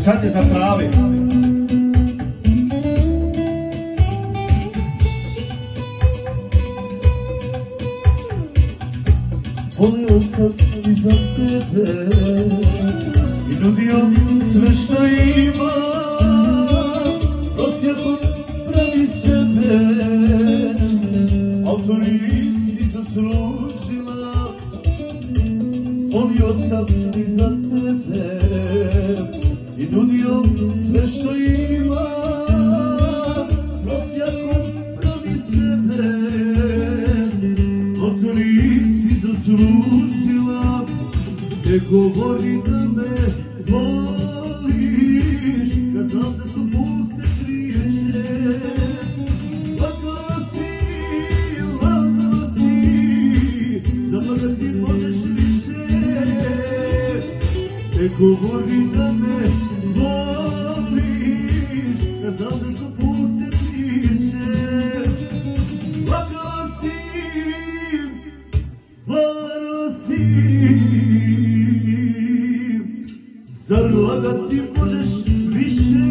sad je za pravi. Volio sam i za tebe i nudio sve što imam, prosjekom pravi sebe, autori si zaslužila. Volio sam i za tebe i nudio sve što imam, prosjekom pravi sebe, autori si zaslužila. Ne govori da me voliš, kad znam da su puste priče. Lagala si, zaplakati možeš više. Ne govori da me voliš, kad znam da su puste priče. Lagala si, varala si, zar lagati možeš više?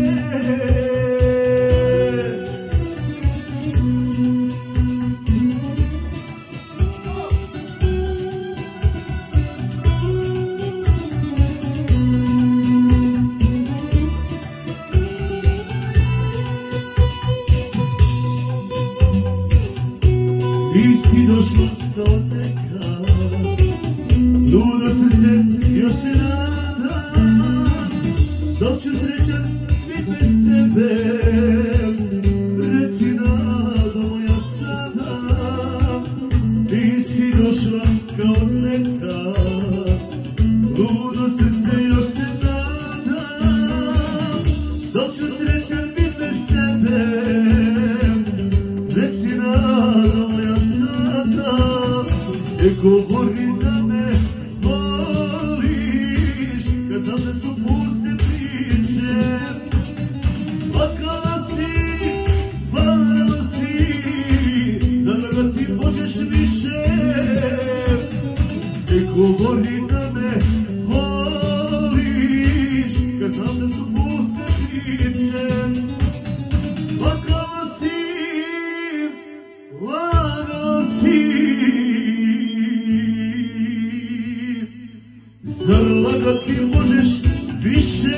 Ti si došla kao nekad, ludo srce još se nada, dok ću srećan bit bez tebe. Reci nado moja sada, ti si došla kao nekad, ludo srce još se nada, dok ću srećan bit bez tebe. Reci nado moja sada, ne govori da me voliš, kad znam da su puste priče. Lagala si, varala si, zar lagati možeš više? Ne govori da me voliš, kad znam da su puste priče. Lagala si, lagala si, zar lagati možeš više?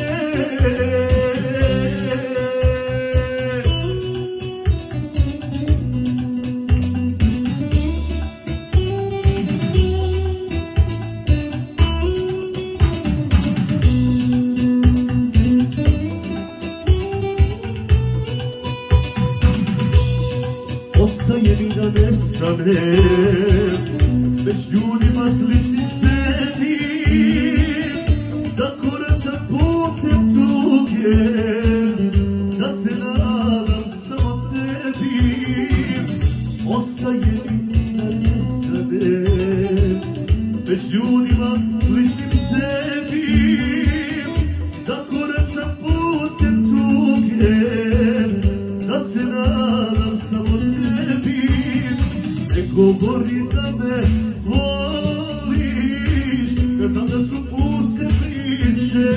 Ostaje mi da nestane, već ljudima slični sebi, da koračam putem tuge, da se nadam samo tebi. Ostaje mi da nestane, već ljudima sličnim sebi, da koračam putem tuge, da se nadam samo tebi. Ne govori da me voliš, kad znam da su puste priče.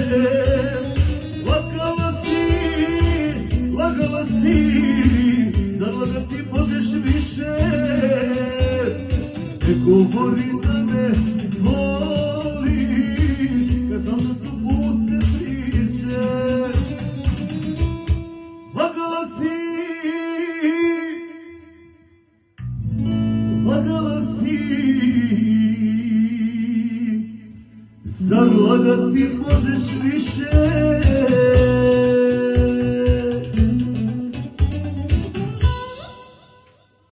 Lagala si, zar lagati možeš više? Ne govori da me voliš, kad znam da su puste priče. Lagala si, lagala si, zar lagati možeš više?